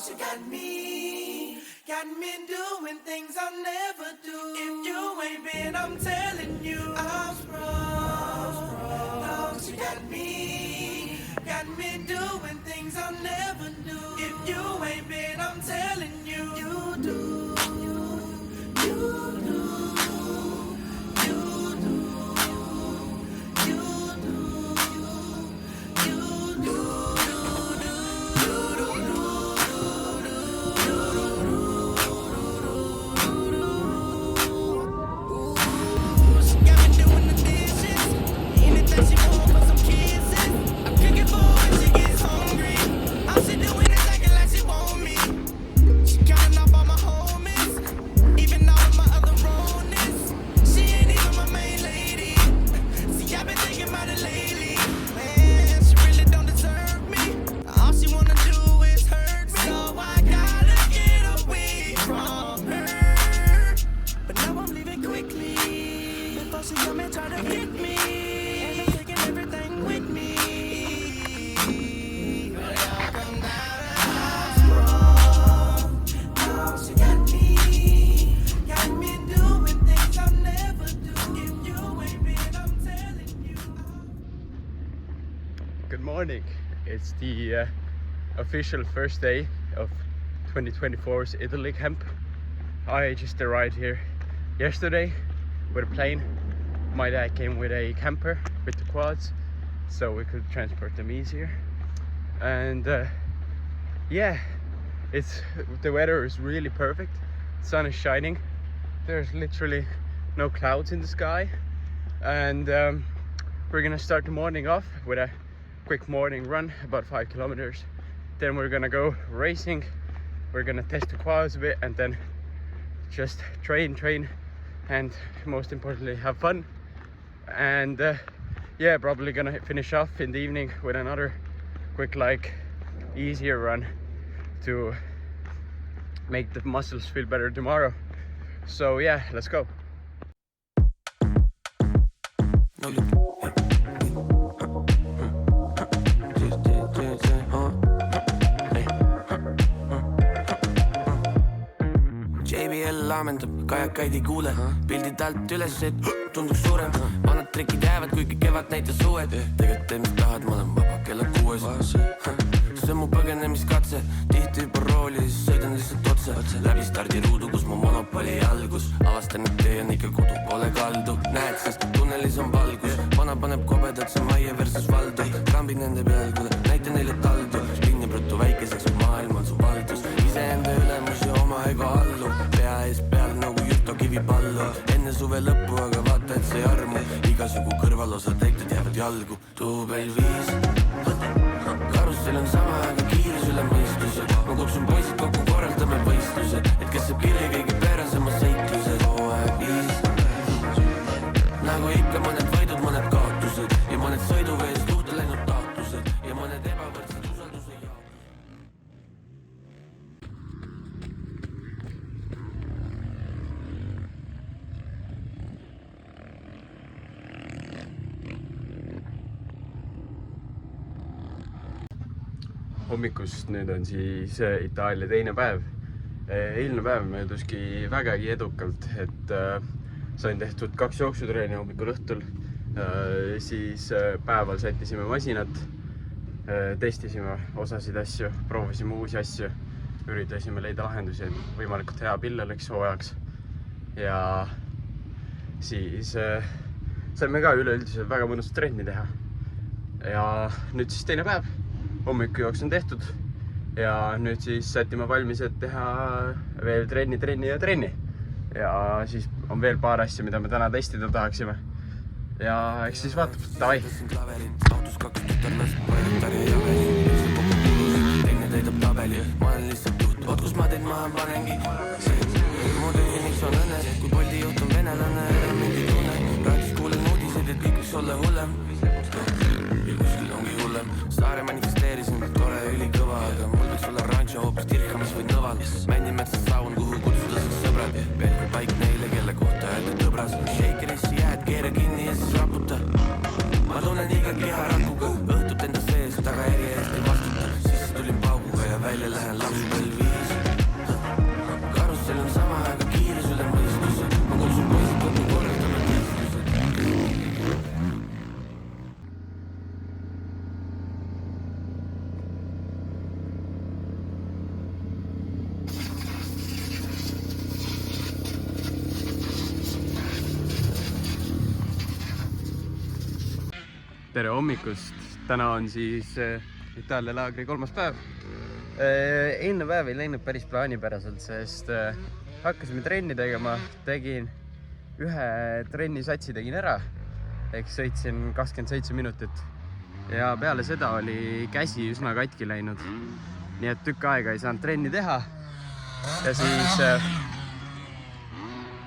she got me doing things I'll never do. If you ain't been, I'm telling you, I'm sprung. No, she got me doing things I'll never do. If you ain't been, I'm telling you, you do. Good morning. It's the official first day of 2024's Italy camp. I just arrived here yesterday with a plane. My dad came with a camper with the quads, so we could transport them easier. And yeah, the weather is really perfect. The sun is shining. There's literally no clouds in the sky, and we're gonna start the morning off with a quick morning run, about 5 kilometers. Then we're gonna go racing. We're gonna test the quads a bit, and then just train, and most importantly have fun. And yeah, probably gonna finish off in the evening with another quick, like, easier run to make the muscles feel better tomorrow. So yeah, let's go. JBL laamendab, kajakaid ei kuule, pildid alt üles, et tunduks suurem. Vanad trikid jäävad, kuigi kevad näitas uued. Tegelikult tee mis tahad, ma olen vaba kella 6. See on mu põgenemiskatse, tihti juba rooli, siis sõidan lihtsalt otse. Läbi stardiruudu, kus mu monopoli algus. Avastan, et tee on ikka kodu, pole kaldu. Näed, sest tunnelis on valgus. Vana paneb kobedad, see Maie versus Valdo. Krambin nende peal, kuule, näita neile taldu. Linni brutu väikeseks, maailm on su valdus. Iseenda ülemus ja oma ego allu. Pea ees peal nagu Jüto kivipallu. Enne suve lõppu, aga vaata, et see armu. Igasugu kõrvalosa täitud jäävad jalgu. Duubel 5. Karussel on sama, aga kiirus üle mõistuse. Ma kutsun poisid kokku, korraldame võistluse. Et kes saab kirja kõige pärasema seikluse. Hooaeg 5. Nagu ikka mõned võidud, mõned kaotused. Ja mõned sõiduvees luhta läinud taotlused. Ja mõned ebavõrdsed usalduse jaotused. Hommikust nüüd on siis Itaalia teine päev. Eilne päev mööduski vägagi edukalt, et sain tehtud 2 jooksutreeni hommikul õhtul. Siis päeval sättisime masinat, testisime osasid asju, proovisime uusi asju, üritasime leida lahendusi, et võimalikult hea pill oleks hooajaks. Ja siis saime ka üleüldiselt väga mõnusat trenni teha. Ja nüüd siis teine päev. Hommikujooks on tehtud ja nüüd siis sätime valmis, et teha veel trenni. Ja siis on veel paar asja, mida me täna testida tahaksime. Ja eks siis vaatab, davai! Autos 2 tütarlast, paljutari ja veli. Teine täidab tabeli, ma olen lihtsalt juht. Oot, kus ma teid maha panengi. Mu definiks on õnne, kui Bolti juht on venelane, ära mingi tunne. Raadis kuulen uudised, et kõik võiks olla hullem. Ja kuskil ongi hullem. Saare manifesteerisin, tore ülikõva, aga mul võiks olla rancho hoopis Tirkamis või Nõval. Männimetsa saun, kuhu kutsuda siis sõbrad. Pelgu paik neile, kelle kohta öelda tõbras. Shakerissi jääd, keera kinni ja siis raputa. Ma tunnen iga keha rakuga, õhtut enda sees, taga eri tere hommikust, täna on siis Itaalia laagri 3. päev. Eilne päev ei läinud päris plaanipäraselt, sest hakkasime trenni tegema, tegin ühe trennisatsi tegin ära, ehk sõitsin 27 minutit ja peale seda oli käsi üsna katki läinud, nii et tükk aega ei saanud trenni teha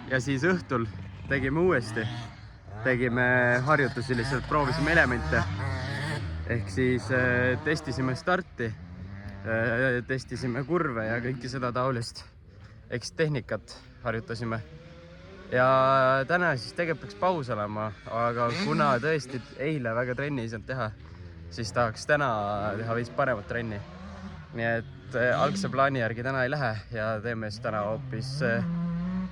ja siis õhtul tegime uuesti. Tegime harjutusi, lihtsalt proovisime elemente. Ehk siis testisime starti, testisime kurve ja kõike seda taolist. Ehk tehnikat harjutasime. Ja täna siis tegelikult peaks paus olema, aga kuna tõesti eile väga trenni ei saanud teha, siis tahaks täna teha veits paremat trenni. Nii et algse plaani järgi täna ei lähe ja teeme siis täna hoopis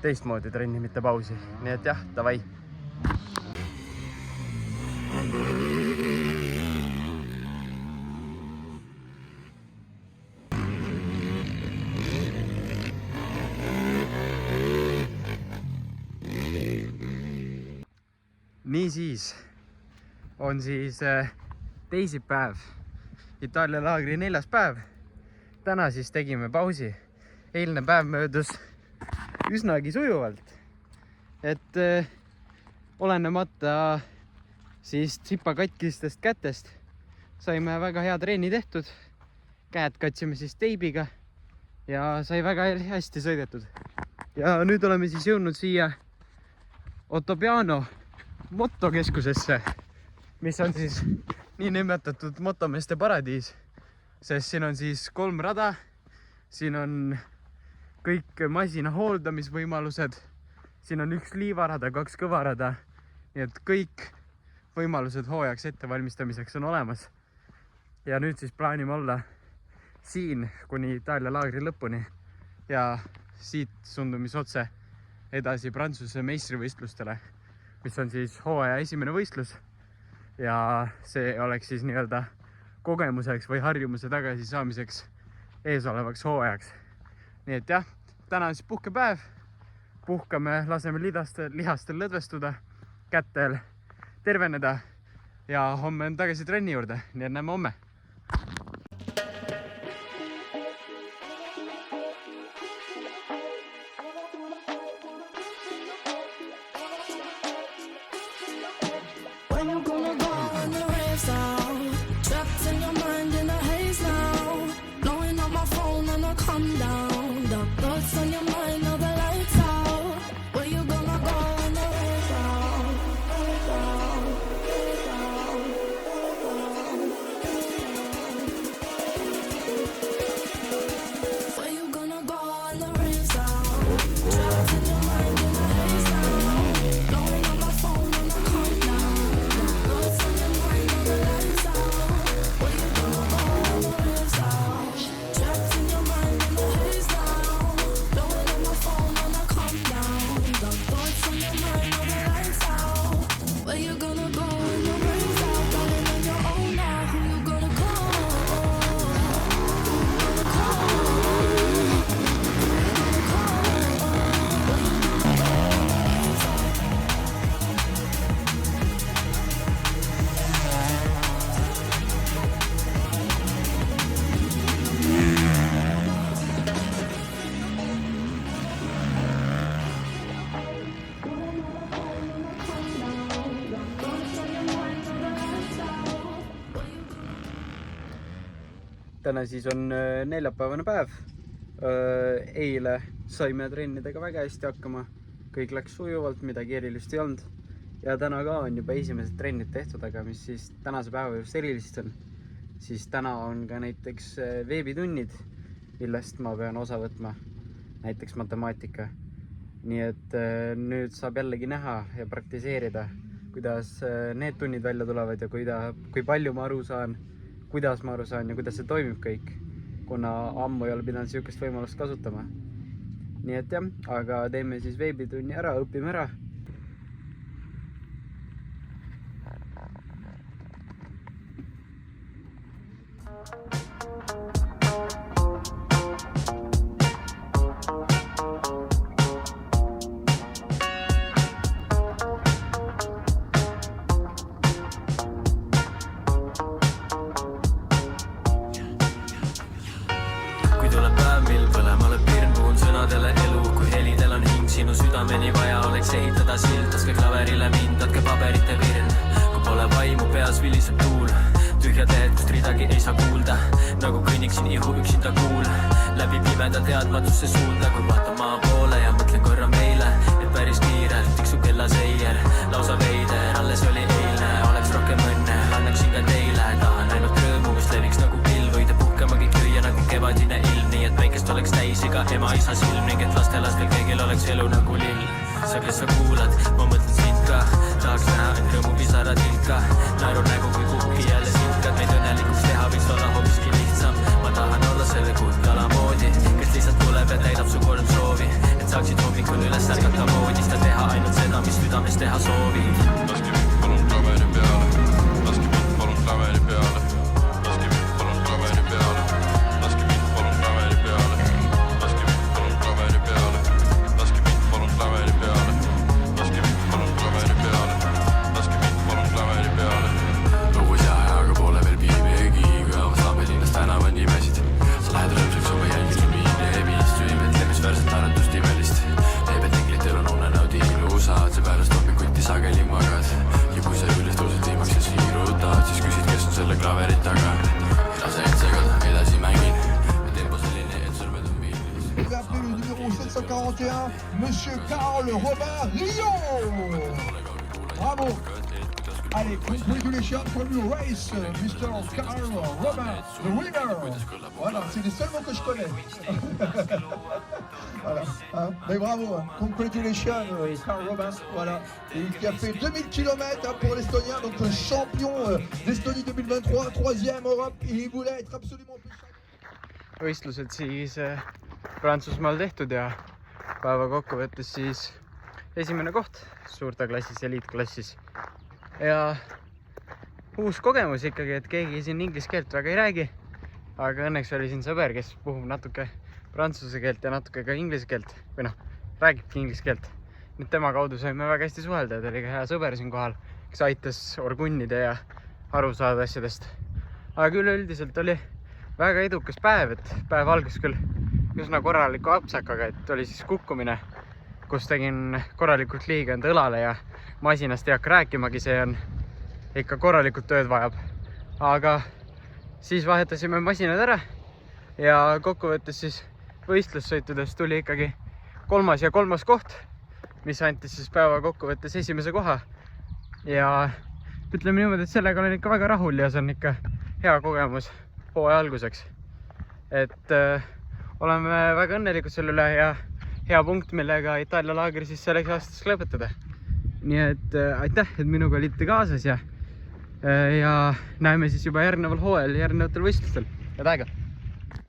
teistmoodi trenni, mitte pausi. Nii et jah, davai! Niisiis on siis teisipäev, Itaalia laagri 4. päev. Täna siis tegime pausi. Eilne päev möödus üsnagi sujuvalt, et olenemata siis tsipa katkistest kätest saime väga hea treeni tehtud. Käed katsime siis teibiga ja sai väga hästi sõidetud. Ja nüüd oleme siis jõudnud siia Ottopiano motokeskusesse, mis on siis niinimetatud motomeeste paradiis, sest siin on siis 3 rada, siin on kõik masina hooldamisvõimalused, siin on 1 liivarada, 2 kõvarada, nii et kõik võimalused hooajaks ettevalmistamiseks on olemas. Ja nüüd siis plaanime olla siin kuni Itaalia laagri lõpuni ja siit sundumis otse edasi Prantsuse meistrivõistlustele, mis on siis hooaja esimene võistlus ja see oleks siis nii-öelda kogemuseks või harjumuse tagasi saamiseks eesolevaks hooajaks. Nii et jah, täna on siis puhkepäev, puhkame, laseme lihastel lõdvestuda, kätel terveneda ja homme on tagasi trenni juurde, nii et näeme homme. Täna siis on neljapäevane päev. Eile saime trennidega väga hästi hakkama. Kõik läks sujuvalt, midagi erilist ei olnud. Ja täna ka on juba esimesed trennid tehtud, aga mis siis tänase päeva just erilist on. Siis täna on ka näiteks veebitunnid, millest ma pean osa võtma. Näiteks matemaatika. Nii et nüüd saab jällegi näha ja praktiseerida, kuidas need tunnid välja tulevad ja kui palju ma aru saan, kuidas ma aru saan ja kuidas see toimib kõik, kuna ammu ei ole pidanud sihukest võimalust kasutama. Nii et jah, aga teeme siis veebitunni ära, õpime ära. tuleb päev, mil põlemale pirn puhun sõnadele elu. Kui helidel on hing sinu südameni vaja oleks ehitada sild, laske klaverile mind, tatke paberite virn. Kui pole vaimu, peas viliseb tuul, tühja teed, kust ridagi ei saa kuulda. Nagu kõnniksin ihu üksinda kuul, läbi pimeda teadmatusse suunda. Kui vaatan maa poole ja mõtlen korra meile, et päris kiirelt tiksu kella seier. Lausa veider, alles oli eilne, oleks rohkem õnne, annaksin ka teile. Tahan ainult rõõmu, mis leviks nagu pilv, võida puhkema kõik lüüa nagu kevadine ilm. Nii et päikest oleks täis iga ema-isa silm ning et lastelastel kõigil oleks elu nagu lill. Sa, kes sa kuulad, ma mõtlen sind ka, tahaks näha, et rõõmupisarad ilka. Naeru nägu kui kuhki jälle sitkad, meid õnnelikuks teha võiks olla hoopiski lihtsam. Ma tahan olla selle kuldkala moodi, kes lihtsalt tuleb ja täidab su 3 soovi. Et saaksid hommikul üles ärgata voodist ja teha ainult seda, mis südames teha soovid. Laske mind palun klaveri peale, laske mind palun klaveri peale, laske mind palun klaveri peale, laske mind palun klaveri peale, laske mind palun klaveri peale, laske mind palun klaveri peale, laske mind palun klaveri peale, laske mind palun klaveri peale. Lugus ja ajaga pole veel piibegi, kui avastame linnast tänava nimesid. Sa lähed rõõmsaks oma jälgid lumiin ja hemist, süümed lemisväärset arendust imelist. Leebed englitel on unenaudi ilusad, seepärast hommikuti sageli magad. Ja kui sa üles tõused viimaks ja siirutad, siis küsid, kes on selle klaverit taga. Ei lase end segada, edasi mängin. Ja tempo selline, et sõrmed on piilis. Vous appelez le numéro 741, Monsieur Carl Robin Lyon. Bravo. Allez, congratulations for your race, Mr. Carl Robin, the winner. Voilà, c'est les seuls mots que je connais. Voilà, hein. Mais bravo, hein. Congratulations, Carl Robin, voilà. Et qui a fait 2000 km pour l'Estonien, donc le champion d'Estonie 2023, 3e Europe, et il voulait être absolument plus champion. Võistlused siis Prantsusmaal tehtud ja päeva kokkuvõttes siis esimene koht suurte klassis, eliitklassis. Ja uus kogemus ikkagi, et keegi siin inglise keelt väga ei räägi. Aga õnneks oli siin sõber, kes puhub natuke prantsuse keelt ja natuke ka inglise keelt. Või noh, räägibki inglise keelt. Nüüd tema kaudu saime väga hästi suhelda, et oli ka hea sõber siin kohal, kes aitas orgunnida ja aru saada asjadest. Aga üleüldiselt oli väga edukas päev, et päev algas küll üsna korraliku apsakaga, et oli siis kukkumine, kus tegin korralikult liiga enda õlale ja masinast ei hakka rääkimagi, see on ikka korralikult tööd vajab. Aga siis vahetasime masinad ära ja kokkuvõttes siis võistlussõitudest tuli ikkagi 3. ja 3. koht, mis antis siis päeva kokkuvõttes esimese koha. Ja ütleme niimoodi, et sellega olen ikka väga rahul ja see on ikka hea kogemus hooaja alguseks. Et oleme väga õnnelikud selle üle ja hea punkt, millega Itaalia laagri siis selleks aastaks lõpetada. Nii et aitäh, et minuga olite kaasas ja näeme siis juba järgneval hooajal järgnevatel võistlustel. Head aega!